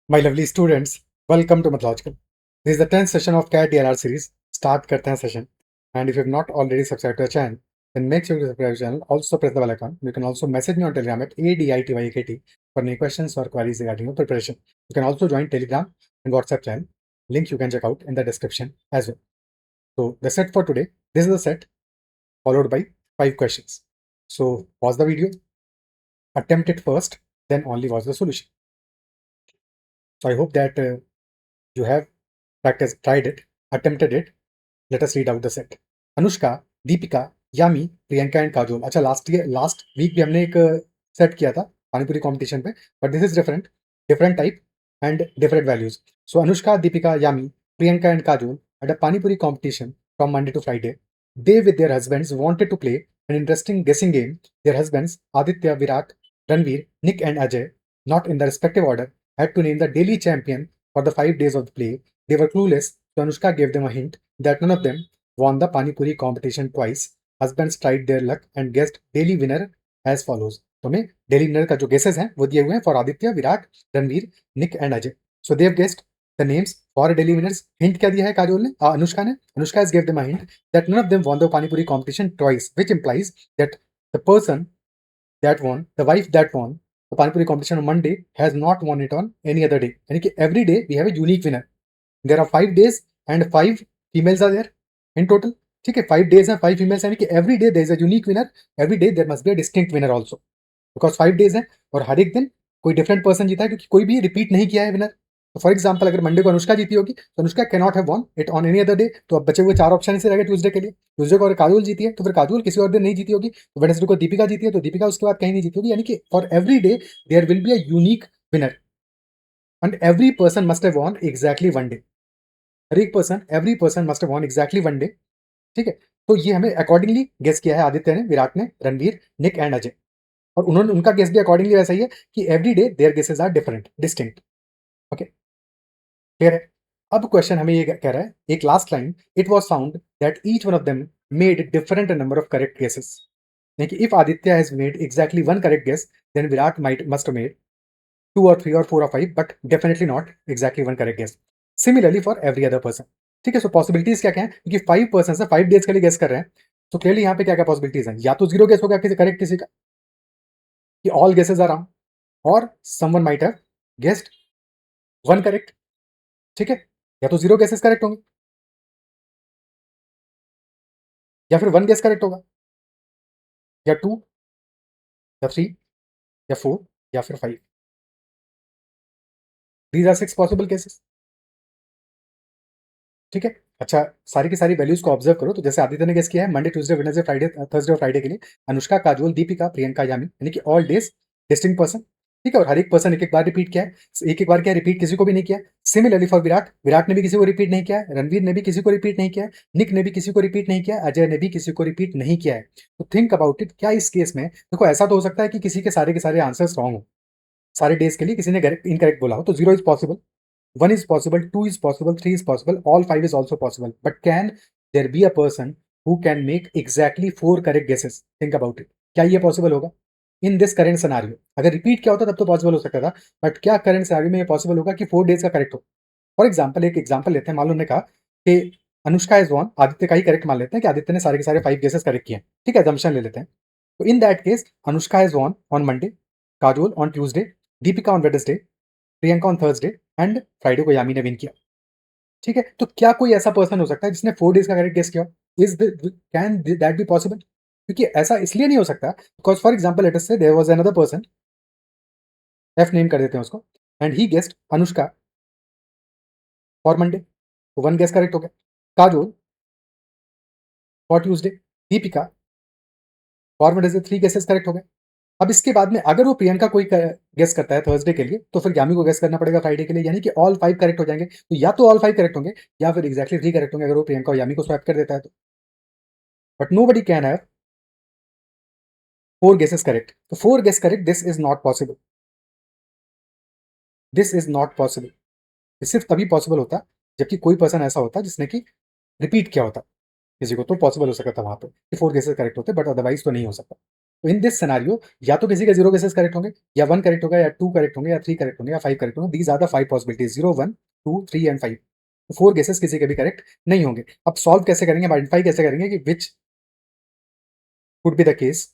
My lovely students, welcome to Mathological. This is the 10th session of CAT DLR series. Start करते हैं session. And if you have not already subscribed to our channel, then make sure to subscribe to the channel. Also press the bell icon. You can also message me on Telegram at ADITYAKT for any questions or queries regarding your preparation. You can also join Telegram and WhatsApp channel. Link you can check out in the description as well. So the set for today, this is the set followed by 5 questions. So pause the video, attempt it first, then only watch the solution. So I hope that you have tried it, attempted it. Let us read out the set. Anushka, Deepika, Yami, Priyanka and Kajol. अच्छा, last week भी हमने एक set किया था panipuri competition पे, but this is different type and different values. So Anushka, Deepika, Yami, Priyanka and Kajol at a Panipuri competition from Monday to Friday. They with their husbands wanted to play an interesting guessing game. Their husbands, Aditya, Virat, Ranveer, Nick and Ajay, not in the respective order, had to name the daily champion for the 5 days of the play. They were clueless, so Anushka gave them a hint that none of them won the Pani Puri competition twice. Husbands tried their luck and guessed daily winner as follows. तो हमें daily winner का जो guesses हैं वो दिए हुए हैं for Aditya, Virat, Ranveer, Nick and Ajay. So they have guessed the names for daily winners. Hint क्या दिया है काजोल ने, अनुष्का ने? Anushka has give them a hint that none of them won the pani puri competition twice, which implies that the person that won, the wife that won the Pani Puri competition on Monday has not won it on any other day. यानी कि every day we have a unique winner. There are 5 days and 5 females are there in total. ठीक है, 5 days and 5 females, यानी कि every day there is a unique winner. Every day there must be a distinct winner also. Because 5 days हैं और हर एक दिन कोई different person जीता है, क्योंकि कोई भी रिपीट नहीं किया है विनर. तो फॉर एग्जाम्पल अगर मंडे को अनुष्का जीती होगी तो Anushka can not have won it on any other day. तो अब बचे हुए 4 ऑप्शन से रहेगा ट्यूजडे के लिए. ट्यूजडे को अगर काजोल जीती है तो फिर काजोल किसी और दिन नहीं जीती होगी. तो वेडनेसडे को दीपिका जीती है तो दीपिका उसके बाद कहीं नहीं जीती होगी. यानी कि for every day there will be a unique winner and every person must have won exactly one day. Every person must have won exactly one day. ठीक है, तो ये हमें अकॉर्डिंगली गेस किया है आदित्य ने, विराट ने, रणवीर, निक एंड अजय. और उन्होंने उनका गेस भी अकॉर्डिंगली वैसा ही है कि every day there guesses are different, distinct. Okay, clear है? अब क्वेश्चन हमें ये कह रहा है, एक last line, it was found that each one of them made different number of correct guesses. यानी कि if Aditya has made exactly one correct guess, then Virat might must have made 2 or 3 or 4 or 5, but definitely not exactly one correct guess. Similarly for every other person. ठीक है, सो possibilities क्या क्या है, क्योंकि 5 person है, 5 days के लिए गेस कर रहे हैं. तो क्लियरली यहाँ पे क्या क्या पॉसिबिलिटीज हैं, या तो 0 गेस होगा किसी करेक्ट, किसी का कि ऑल गेसेस आर रॉन्ग, और someone might have guessed one correct. ठीक है, या तो 0 गेसेस करेक्ट होंगे या फिर वन गेस करेक्ट होगा, या 2 या 3 या 4 या फिर 5. These are 6 possible cases. ठीक है, अच्छा, सारी की सारी वैल्यूज को ऑब्जर्व करो. तो जैसे आदित्य ने गेस किया है Monday, Tuesday, Wednesday, Friday, Thursday और फ्राइडे के लिए अनुष्का, काजोल, दीपिका, प्रियंका, यामी, यानी कि ऑल डेज डिस्टिंक्ट पर्सन. ठीक है, और हर एक पर्सन एक एक बार रिपीट किया है. एक एक बार क्या रिपीट किसी को भी नहीं किया. सिमिलरली फॉर विराट, विराट ने भी किसी को रिपीट नहीं किया है, रणवीर ने भी किसी को रिपीट नहीं किया है, निक ने भी किसी को रिपीट नहीं किया है, अजय ने भी किसी को रिपीट नहीं किया है. तो थिंक अबाउट इट, क्या इस केस में देखो ऐसा तो हो सकता है कि किसी के सारे आंसर्स रॉन्ग हो, सारे डेज के लिए किसी ने इनकरेक्ट बोला हो. तो 0 is possible, 1 is possible, 2 is possible, 3 is possible, all 5 is also possible. But can there be a person who can make exactly 4 correct guesses? Think about it. क्या ये पॉसिबल होगा इन दिस करेंट सिनारियो? अगर repeat क्या होता तब तो possible हो सकता था, बट क्या करंट सिनारियो में ये पॉसिबल होगा कि 4 डेज का करेक्ट हो? फॉर एग्जाम्पल एक एग्जाम्पल लेते हैं. मान लो ने कहा कि अनुष्का इज वन, आदित्य का ही करेक्ट मान लेते हैं कि आदित्य ने सारे के सारे 5 गेसेस करेक्ट किए हैं. ठीक है, जम्पशन ले लेते हैं. तो इन that case Anushka is one on Monday, Kajol on Tuesday, Deepika on Wednesday, Priyanka on Thursday and Friday को यामी ने विन किया. ठीक है, तो क्या कोई ऐसा पर्सन हो सकता है जिसने 4 डेज का करेक्ट गेस किया? Is can that be possible? क्योंकि ऐसा इसलिए नहीं हो सकता because for example let us say there was another person, F name कर देते हैं उसको, and he guessed Anushka for Monday, तो 1 गेस करेक्ट हो गया. Kajol for Tuesday, Deepika for Wednesday, 3 guesses correct हो गए. अब इसके बाद में अगर वो प्रियंका कोई गेस करता है थर्सडे के लिए, तो फिर यामी को गेस करना पड़ेगा फ्राइडे के लिए, यानी कि ऑल 5 करेक्ट हो जाएंगे. तो या तो ऑल 5 करेक्ट होंगे या फिर एग्जैक्टली 3 करेक्ट होंगे अगर वो प्रियंका और यामी को स्वैप कर देता है तो. But nobody can have 4 guesses correct. तो 4 guess correct, this is not possible. This is not possible. ये सिर्फ तभी पॉसिबल होता जबकि कोई पर्सन ऐसा होता जिसने कि रिपीट किया होता किसी को, तो पॉसिबल हो सकता था वहां पे कि 4 गेसेस करेक्ट होते, बट अदरवाइज तो नहीं हो सकता. तो इन दिस सिनेरियो या तो किसी के 0 गेसेस करेक्ट होंगे, या 1 करेक्ट होगा, या 2 करेक्ट होंगे, या 3 करेक्ट होंगे, या 5 करेक्ट होंगे। These are the 5 possibilities, 0, 1, 2, 3 and 5। तो 4 गेसेस किसी के भी करेक्ट नहीं होंगे। अब सॉल्व कैसे करेंगे, आइडेंटिफाई कैसे करेंगे कि which could be the case,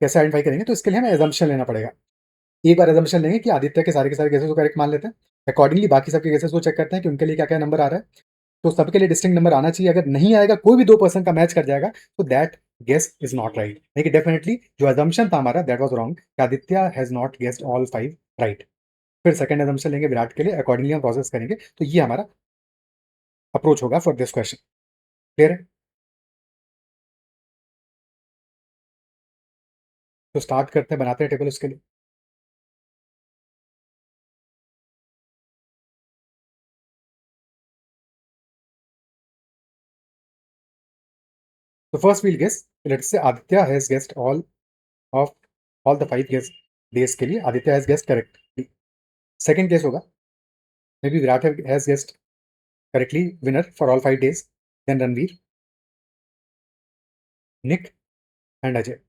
कैसे आइडेंटिफाई करेंगे? तो इसके लिए हमें असम्पशन लेना पड़ेगा। एक बार असम्पशन लेंगे कि आदित्य के सारे केसेस को करेक्ट मान लेते हैं। अकॉर्डिंगली बाकी सबके केसेस को चेक करते हैं कि उनके लिए क्या-क्या नंबर आ रहा है। तो सबके लिए डिस्टिंक्ट नंबर आना चाहिए। अगर नहीं आएगा, कोई भी 2% का मैच कर जाएगा, तो that guess is not right. देखिए डेफिनिटली जो असम्पशन था हमारा दैट वाज़ रॉन्ग, कि Aditya has not guessed all 5 right. फिर सेकंड असम्पशन लेंगे विराट के लिए, अकॉर्डिंगली हम प्रोसेस करेंगे। तो ये हमारा अप्रोच होगा फॉर दिस क्वेश्चन। क्लियर है? तो स्टार्ट करते हैं, बनाते हैं टेबल उसके लिए। तो first we'll guess, let's say Aditya has guessed of all the 5 guess days के लिए Aditya has guessed correct. Second case होगा, maybe Virat has guessed correctly winner for all 5 days, then Ranveer, Nick and Ajay.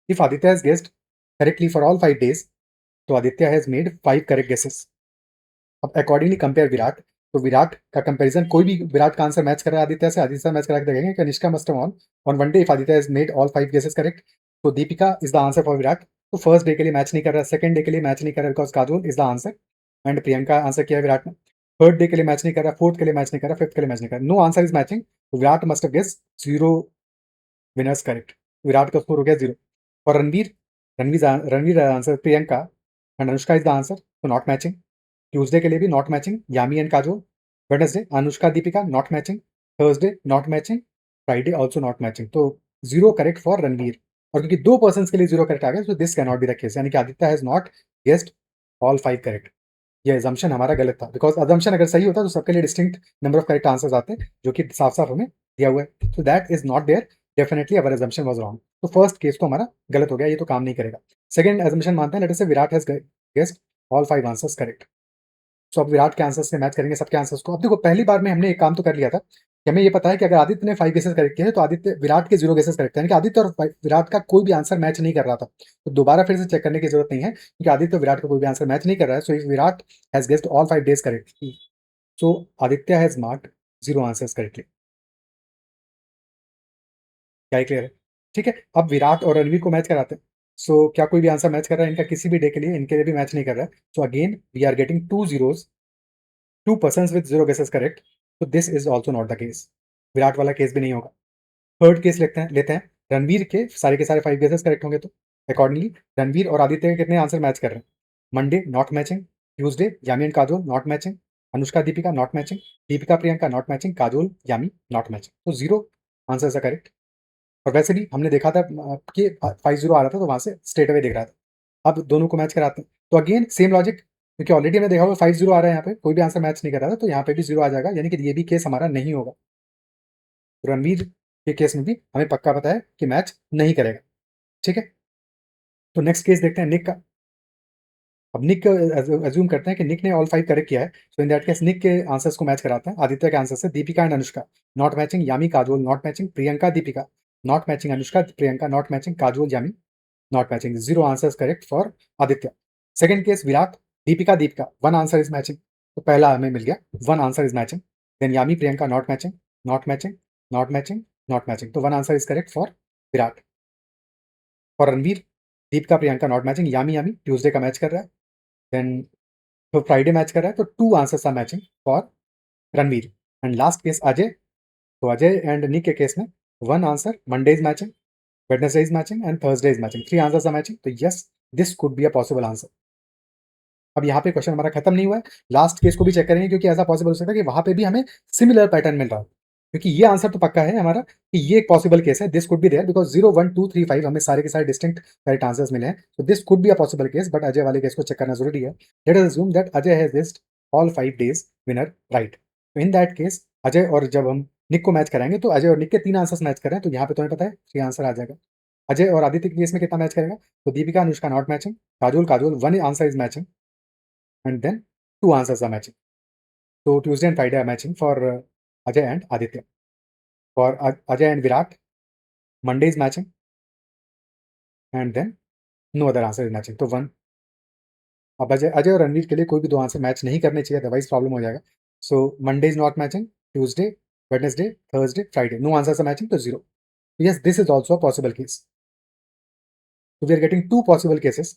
If Aditya has guessed correctly for all 5 days, तो Aditya has made 5 correct guesses. अब accordingly compare Virat, तो विराट का comparison, कोई भी विराट का answer match कर रहा है आदित्य से, आदित्य मैच करा के देखेंगे कि Kanishka must have won on one day if Aditya has made all 5 guesses correct. तो Deepika is the answer for Virat. तो फर्स्ट डे के लिए मैच नहीं कर रहा, सेकंड डे के लिए मैच नहीं कर रहा because Kajol is the answer and Priyanka answer किया है विराट ने। थर्ड डे के लिए मैच नहीं कर रहा, फोर्थ के लिए मैच नहीं कर रहा, फिफ्थ के लिए मैच नहीं कर रहा, नो आंसर इज मैचिंग। तो Virat must have guess 0 winners correct. Virat का स्कोर हो गया 0। और Ranveer answer Priyanka and Anushka is the answer, तो नॉट मैचिंग। ट्यूसडे के लिए भी not matching, Yami and Kajol. Wednesday Anushka Deepika not matching. Thursday not matching. Friday also not matching. तो 0 करेक्ट फॉर रणवीर। और क्योंकि 2 पर्सन के लिए 0 करेक्ट आ गया, तो this can not be the case, यानी कि Aditya has not guessed all 5 correct. ये assumption हमारा गलत था, बिकॉज assumption अगर सही होता तो सबके लिए distinct number of correct answers आते, जो कि साफ साफ हमें दिया हुआ है। तो that is not there, definitely our assumption was wrong। तो फर्स्ट केस तो हमारा गलत हो गया, ये तो काम नहीं करेगा। सेकंड assumption मानते हैं, let us say Virat has guessed all 5 answers correct. So अब विराट के आंसर्स से मैच करेंगे सबके आंसर्स को। अब देखो पहली बार में हमने एक काम तो कर लिया था कि हमें ये पता है कि अगर आदित्य ने 5 गेसेस करेक्ट किए हैं, तो आदित्य विराट के 0 गेसेस करेक्ट है, यानी कि आदित्य और विराट का कोई भी आंसर मैच नहीं कर रहा था। तो दोबारा फिर से चेक करने की जरूरत नहीं है, क्योंकि आदित्य और विराट का कोई भी आंसर मैच नहीं कर रहा है। So if Virat has guessed all 5 days correct, so Aditya has marked 0 answers correctly. क्या ये क्लियर है? ठीक है, अब विराट और रणवीर को मैच कराते हैं। सो क्या कोई भी आंसर मैच कर रहा है इनका किसी भी डे के लिए? इनके लिए भी मैच नहीं कर रहा है। So again we are getting 2 zeros, 2 persons with 0 guesses correct। so this is also not the case। Virat वाला केस भी नहीं होगा। थर्ड केस लेते हैं रणवीर के सारे 5 गेसेस करेक्ट होंगे, तो अकॉर्डिंगली रणवीर और आदित्य के कितने आंसर मैच कर रहे हैं? Monday not matching, Tuesday Yami and Kajol not matching, Anushka Deepika not matching, Deepika Priyanka not matching, Kajol Yami not matching. तो 0 आंसर है करेक्ट। और वैसे भी हमने देखा था कि 5-0 आ रहा था, तो वहां से स्ट्रेट अवे दिख रहा था। अब दोनों को मैच कराते हैं, तो अगेन सेम लॉजिक, क्योंकि ऑलरेडी हमने देखा हुआ 5-0 आ रहा है, यहाँ पे कोई भी आंसर मैच नहीं कर रहा था, तो यहाँ पे भी 0 आ जाएगा, यानी कि ये भी केस हमारा नहीं होगा। तो रणवीर के केस में भी हमें पक्का पता है कि मैच नहीं करेगा। ठीक है, तो नेक्स्ट केस देखते हैं निक का। अब निक अज्यूम करते हैं कि निक ने ऑल 5 करेक्ट किया है, सो इन दैट केस निक के आंसर्स को मैच कराते हैं आदित्य के आंसर से। Deepika and Anushka not matching, Yami Kajol not matching, Priyanka Deepika not matching, Anushka Priyanka not matching, Kajol Yami not matching. 0 answers correct for Aditya. Second case Virat Deepika Deepika 1 answer is matching, तो पहला हमें मिल गया 1 answer is matching. Then Yami Priyanka not matching, not matching, not matching, not matching, तो 1 answer is correct for Virat. For Ranveer Deepika Priyanka not matching, Yami Yami Tuesday का match कर रहा है, देन तो फ्राइडे मैच कर रहा है, तो 2 answers are matching for Ranveer. And last case Ajay, तो अजय एंड निक के केस में 1 answer Monday is matching, Wednesday is matching and Thursday is matching. 3 answers are matching, तो yes this could be a possible answer. अब यहाँ पे question हमारा खत्म नहीं हुआ है, लास्ट केस को भी चेक करेंगे, क्योंकि ऐसा पॉसिबल हो सकता है कि वहां पे भी हमें सिमिलर पैटर्न मिल रहा हो। क्योंकि ये आंसर तो पक्का है हमारा कि ये एक पॉसिबल केस है, this could be there, because 0 1 2 3 5 हमें सारे के सारे डिस्टिंक्ट करेक्ट आंसर्स मिले हैं। तो this could be a possible case, but Ajay वाले केस को चेक करना जरूरी है। Let us assume that Ajay has list all 5 days winner right. तो इन दैट केस अजय और जब हम निक को मैच कराएंगे, तो अजय और निक के 3 आंसर्स मैच कर रहे हैं, तो यहाँ पे तुम्हें पता है 3 आंसर आ जाएगा। अजय और आदित्य के केस में कितना मैच करेगा? तो Deepika Anushka not matching, Kajol Kajol 1 answer is matching, and then 2 answers are matching। So Tuesday and Friday are matching for Ajay and Aditya. For Ajay and Virat, Monday is matching, and then no other answer is matching. तो 1. अब अजय और रणवीर के लिए कोई भी 2 answer match नहीं करने चाहिए, अदरवाइज प्रॉब्लम हो जाएगा. So Monday is not matching, Tuesday, Wednesday, Thursday, Friday, no answers are matching, तो 0. Yes, this is also a possible case. So we are getting 2 possible cases.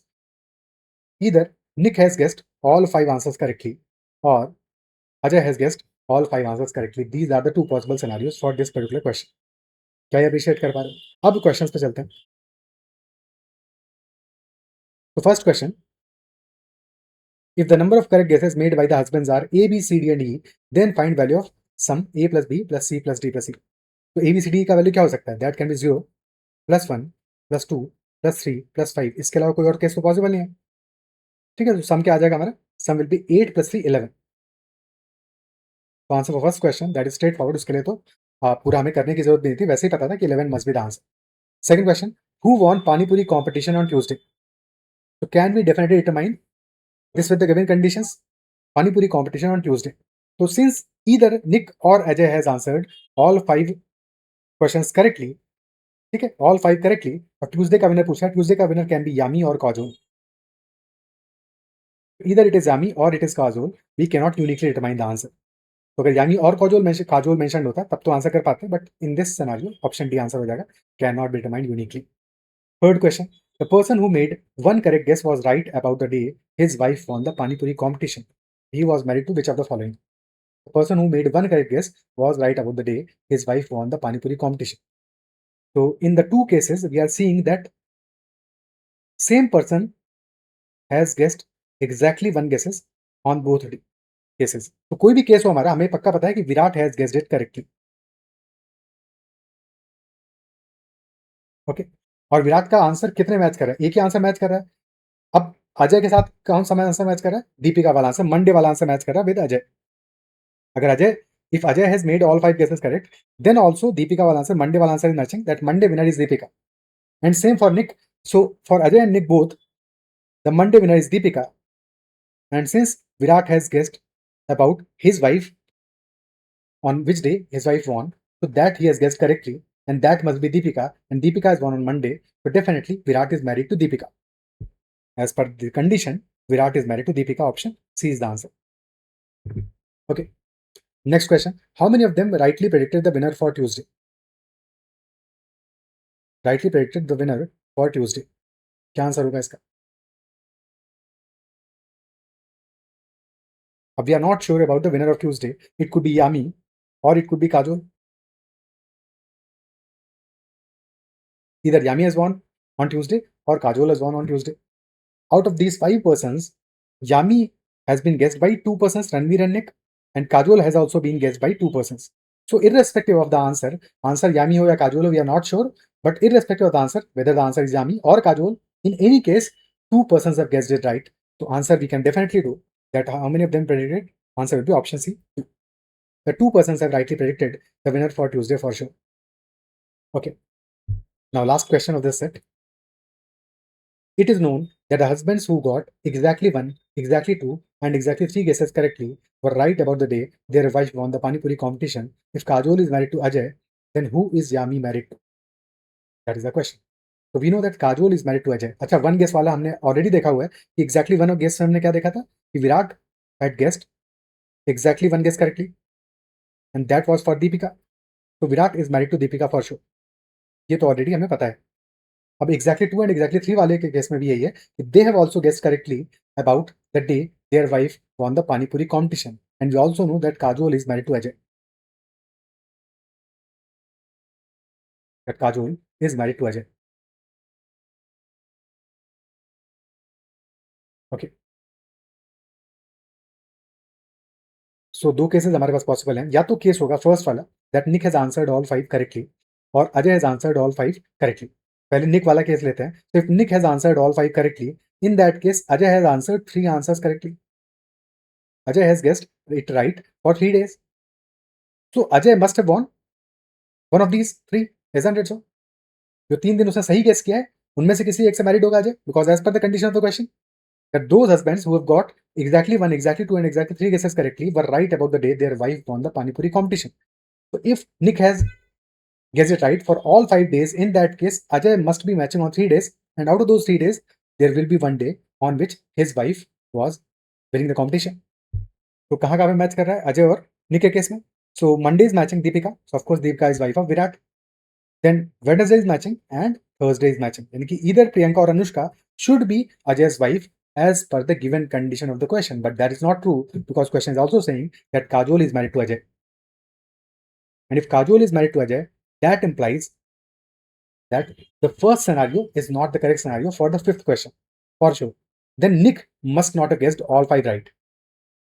Either Nick has guessed all 5 answers correctly, or Ajay has guessed all 5 answers correctly. These are the 2 possible scenarios for this particular question. क्या ये appreciate कर पा रहे हो? अब questions पे चलते हैं. तो first question, if the number of correct guesses made by the husbands are A, B, C, D and E, then find value of sum A plus B plus C plus D plus E. तो A, B, C, D का value क्या हो सकता है? That can be 0, +1, +2, +3, +5. इसके अलावा कोई और केस तो पॉसिबल नहीं है. ठीक है, तो सम क्या आ जाएगा हमारा? सम विल बी 8 + 3 11. तो answer for first question that is straight forward. उसके लिए तो पूरा हमें करने की जरूरत नहीं थी, वैसे ही पता था कि 11 must be the answer. Second question, who won panipuri competition on Tuesday? तो can we definitely determine this with the given conditions? Pani Puri competition on Tuesday. So since either Nick or Ajay has answered all 5 questions correctly, ठीक है, all 5 correctly, और Tuesday का winner पूछा है, Tuesday का winner can be यामी और Kajol. Either it is Yami or it is Kajol, we cannot uniquely determine the answer. तो अगर यामी और काजोल मेंशन होता तब तो आंसर कर पाते, but in this scenario option D answer हो जाएगा, can not be determined uniquely. Third question, the person who made one correct guess was right about the day his wife won the Pani Puri competition. He was married to which of the following? The person who made one correct guess was right about the day his wife won the Pani Puri competition. So in the two cases, we are seeing that same person has guessed exactly one guesses on both cases. तो कोई भी case हो हमारा, हमें पक्का पता है कि Virat has guessed it correctly. Okay, और विराट का आंसर कितने मैच कर रहा है? एक ही आंसर मैच कर रहा है. अब अजय के साथ कौन सा आंसर मैच कर रहा है? दीपिका वाला आंसर, मंडे वाला आंसर मैच कर रहा है विद अजय. अगर Ajay, if Ajay has made all 5 guesses correct, then also Deepika will answer, Monday will answer is matching, that Monday winner is Deepika. And same for Nick. So for Ajay and Nick both, the Monday winner is Deepika. And since Virat has guessed about his wife, on which day his wife won, so that he has guessed correctly, and that must be Deepika, and Deepika is born on Monday, so definitely Virat is married to Deepika. As per the condition, Virat is married to Deepika. Option C is the answer. Okay. Next question. How many of them rightly predicted the winner for Tuesday? Rightly predicted the winner for Tuesday. क्या answer होगा इसका? अब we are not sure about the winner of Tuesday. It could be Yami or it could be Kajol. Either Yami has won on Tuesday or Kajol has won on Tuesday. Out of these 5 persons, Yami has been guessed by 2 persons, Ranveer and Nick, and Kajol has also been guessed by 2 persons. So irrespective of the answer Yami ho ya Kajol ho, we are not sure, but irrespective of the answer, whether the answer is Yami or Kajol, in any case, 2 persons have guessed it right. So answer we can definitely do that. How many of them predicted? Answer will be option C. The 2 persons have rightly predicted the winner for Tuesday for sure. Okay. Now last question of this set. It is known that the husbands who got exactly 1, exactly 2, and exactly 3 guesses correctly were right about the day their wife won the Pani Puri competition. If Kajol is married to Ajay, then who is Yami married to? That is the question. So we know that Kajol is married to Ajay. अच्छा, one guess वाला हमने already देखा हुआ है कि exactly one guess में हमने क्या देखा था कि Virat had guessed exactly one guess correctly and that was for Deepika. So Virat is married to Deepika for sure. ये तो ऑलरेडी हमें पता है. अब exactly 2 and exactly 3 वाले के केस में भी यही है कि they have also guessed correctly about the day their wife won the Pani Puri competition, and we also know that Kajol is married to Ajay. That Kajol is married to Ajay. Okay. So 2 cases हमारे पास possible हैं. या तो case होगा first वाला that Nick has answered all 5 correctly और Ajay has answered all 5 correctly. पहले निक वाला case लेते हैं. So if Nick has answered all 5 correctly, in that case Ajay has answered 3 answers correctly. Ajay has guessed it right for 3 days. So Ajay must have won one of these 3, isn't it so? जो 3 दिन उसने सही guess किया है उनमें से किसी एक से मैरिड होगा Ajay, because as per the condition of the question that those husbands who have got exactly 1, exactly 2, and exactly 3 guesses correctly were right about the day their wife won the Pani Puri competition. So if Nick has guessed it right for all 5 days, in that case, Ajay must be matching on 3 days, and out of those 3 days, there will be one day on which his wife was winning the competition. तो कहाँ कहाँ पे match कर रहा है अजय और निक के case में? So Monday is matching Deepika, so of course Deepika is wife of Virat. Then Wednesday is matching and Thursday is matching. यानी कि either Priyanka or Anushka should be Ajay's wife as per the given condition of the question, but that is not true because question is also saying that Kajol is married to Ajay. And if Kajol is married to Ajay, that implies that the first scenario is not the correct scenario for the fifth question, for sure. Then Nick must not have guessed all 5 right.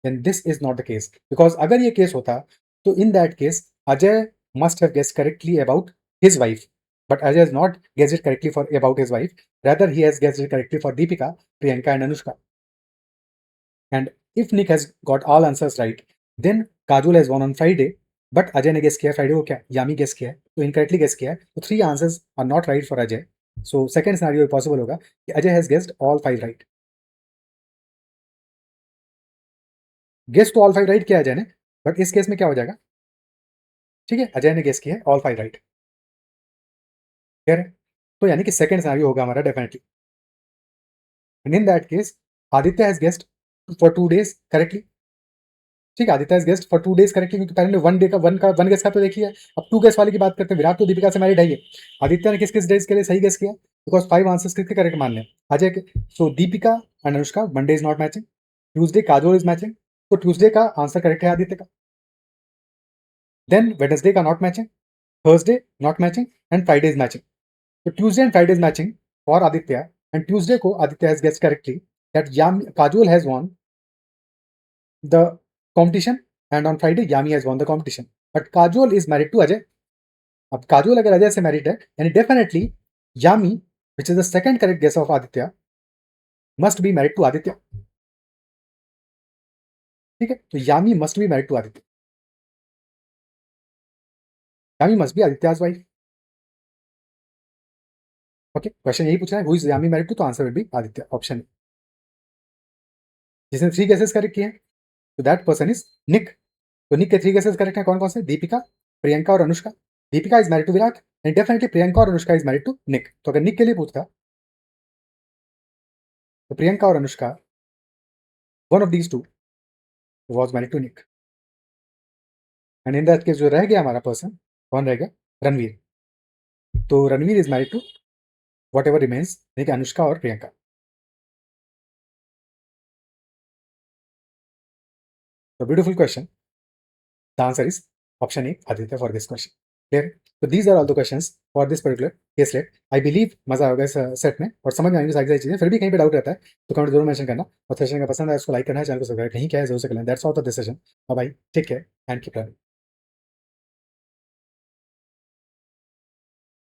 Then this is not the case. Because अगर ये case होता, तो in that case, Ajay must have guessed correctly about his wife. But Ajay has not guessed it correctly for about his wife. Rather, he has guessed it correctly for Deepika, Priyanka and Anushka. And if Nick has got all answers right, then Kajol has won on Friday. But Ajay ने guess किया Friday को क्या यामी guess किया है तो incorrectly guess किया है तो 3 answers are not right for Ajay so second scenario possible होगा कि Ajay has guessed all 5 right guess तो ऑल 5 राइट किया अजय ने बट इस केस में क्या हो जाएगा ठीक है अजय ने गेस किया है ऑल 5 राइट क्लियर है तो यानी कि सेकंड सिनेरियो होगा हमारा definitely and in that case Aditya has guessed for 2 days correctly ठीक है Aditya has guessed for 2 days correctly क्योंकि पहले वन गेस का तो देखिए अब 2 गेस वाले की बात करते हैं विराट तो दीपिका से मैरिड है ये आदित्य ने किस किस डेज के लिए सही गेस किया बिकॉज 5 आंसर्स किसके करेक्ट मानने अजय के so Deepika and Anushka Monday is not matching Tuesday Kajol is matching तो ट्यूसडे का आंसर करेक्ट है आदित्य का देन वेडनेसडे का not matching Thursday not matching and Friday is matching तो Tuesday and Friday is matching for Aditya and Tuesday को Aditya has guessed correctly that Kajol has won the competition and on Friday Yami has won the competition. But Kajol is married to Ajay. अब काजोल अगर अजय से married है यानी definitely Yami which is the second correct guess of Aditya must be married to Aditya ठीक है तो Yami must be married to Aditya Yami must be Aditya's wife okay question यही पूछ रहा है who is Yami married to तो answer will be Aditya option जिसने 3 गेसेस करेक्ट किए तो दैट पर्सन इज निक तो निक के 3 गेसेस करेक्ट हैं कौन कौन से दीपिका प्रियंका और Anushka Deepika is married to Virat and definitely Priyanka और Anushka is married to Nick तो अगर निक के लिए पूछता तो प्रियंका और Anushka one of these two was married to Nick and in that case जो रह गया हमारा पर्सन कौन रह गया रणवीर तो Ranveer is married to whatever remains देखिए अनुष्का और प्रियंका तो beautiful question the answer is option A Aditya for this question clear तो these are all the questions for this particular case let I believe मजा होगा इस सेट में और समझ में आएंगी सारी चीजें फिर भी कहीं पे डाउट रहता है तो कमेंट जरूर मेंशन करना और सेशन का पसंद है उसको लाइक करना है चैनल को सब्सक्राइब कहीं क्या है जरूर से करना that's all for this session bye take care and keep learning